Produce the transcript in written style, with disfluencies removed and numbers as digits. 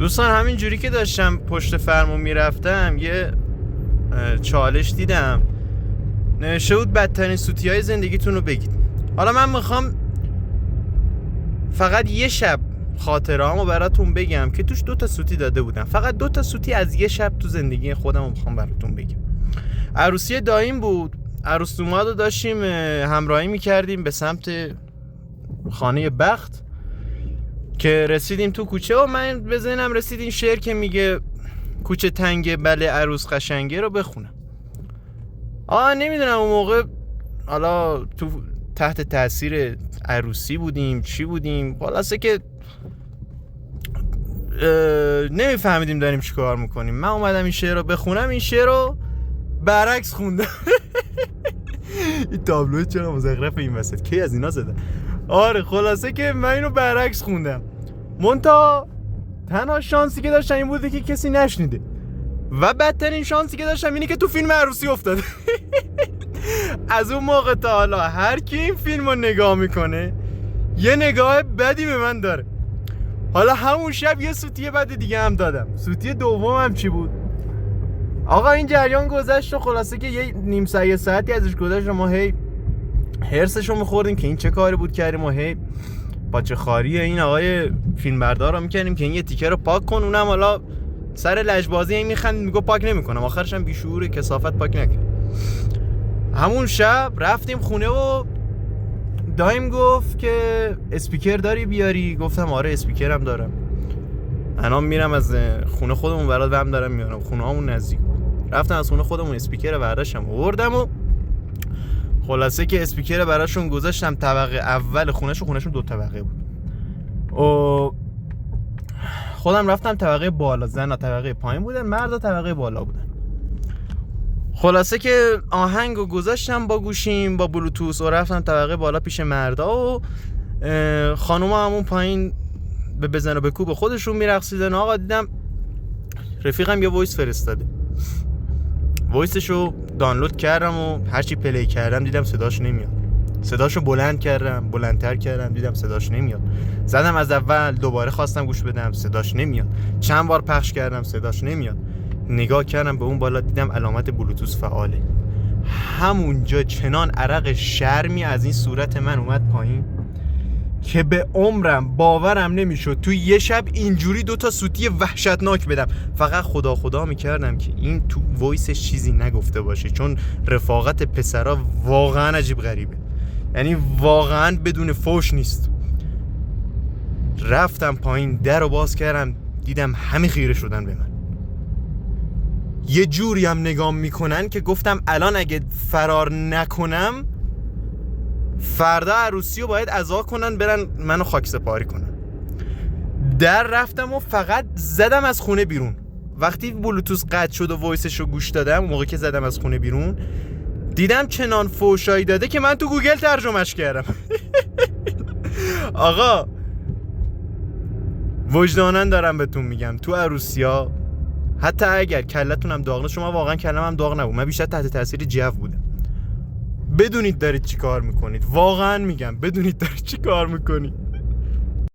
دوستان همین جوری که داشتم پشت فرمون میرفتم یه چالش دیدم نوشته بود بدترین سوتی‌های زندگیتون رو بگید. حالا من میخوام فقط یه شب خاطرهامو براتون بگم که توش 2 تا سوتی داده بودم. فقط 2 تا سوتی از یه شب تو زندگی خودم رو میخوام براتون بگم. عروسی دایم بود، عروس دوماد رو داشتیم همراهی میکردیم به سمت خانه بخت که رسیدیم تو کوچه و من به ذهنم رسید این شعر که میگه کوچه تنگه بله عروس قشنگه رو بخونم. نمیدونم اون موقع حالا تو تحت تاثیر عروسی بودیم چی بودیم، خلاصه که نمیفهمیدیم داریم چی کار میکنیم. من اومدم این شعر رو بخونم، این شعر رو برعکس خوندم. این تابلو چرا مزخرف این وسط کی از اینا زدن؟ آره خلاصه که من اینو برعکس خوندم. مونتا تنها شانسی که داشتم این بوده که کسی نشنیده و بدترین شانسی که داشتم اینه که تو فیلم عروسی افتاده. از اون موقع تا حالا هر کی این فیلم رو نگاه میکنه یه نگاه بدی به من داره. حالا همون شب یه سوتی بد دیگه هم دادم. سوتی دومم چی بود؟ آقا این جریان گذشت و خلاصه که یه نیم ساعت یه ساعتی ازش گذشت و ما هی هرسشو میخوردیم که این چه کاری بود کردیم و هی باچه خاری این آقای فیلمبردار رو میکردیم که این یه تیکه رو پاک کن. اونم حالا سر لجبازی این میخند میگو پاک نمیکنم، آخرش هم بیشعور کثافت پاک نکرد. همون شب رفتیم خونه و دایم گفت که اسپیکر داری بیاری؟ گفتم آره اسپیکرم دارم، الان میرم از خونه خودمون برات وام دارم میارم. خونه هامون نزدیک. رفتم از خونه خودمون اسپیکر برداشتم آوردم و خلاصه که اسپیکر براشون گذاشتم طبقه اول خونهشون 2 طبقه بود و خودم رفتم طبقه بالا. زنا طبقه پایین بودن، مردا طبقه بالا بودن. خلاصه که آهنگو گذاشتم با گوشیم با بلوتوث و رفتم طبقه بالا پیش مردا و خانوما همون پایین به بزن و به کوب خودشون میرقصیدن. آقا دیدم رفیقم یه وایس فرستاده، وایسشو دانلود کردم و هرچی پلی کردم دیدم صداش نمیاد. صداشو بلند کردم، بلندتر کردم، دیدم صداش نمیاد. زدم از اول، دوباره خواستم گوش بدم، صداش نمیاد. چند بار پخش کردم، صداش نمیاد. نگاه کردم به اون بالا، دیدم علامت بلوتوث فعاله. همونجا چنان عرق شرمی از این صورت من اومد پایین که به عمرم باورم نمیشد تو یه شب اینجوری 2 تا سوتی وحشتناک بدم. فقط خدا میکردم که این تو وایسش چیزی نگفته باشه، چون رفاقت پسرا واقعا عجیب غریبه، یعنی واقعا بدون فوش نیست. رفتم پایین، در رو باز کردم، دیدم همه خیره شدن به من، یه جوری هم نگاه میکنن که گفتم الان اگه فرار نکنم فردا عروسی رو باید عزا کنن برن منو خاک سپاری کنن. در رفتم و فقط زدم از خونه بیرون. وقتی بلوتوث قطع شد و وایسش رو گوش دادم، موقعی که زدم از خونه بیرون دیدم چنان فوشایی داده که من تو گوگل ترجمهش کردم. آقا وجدانن دارم بهتون میگم تو عروسیا حتی اگر کلتونم داغ نه، شما واقعا کلم هم داغ نبود، من بیشتر تحت تاثیر جو بودم. بدونید دارید چی کار میکنید، واقعا میگم بدونید دارید چی کار میکنید.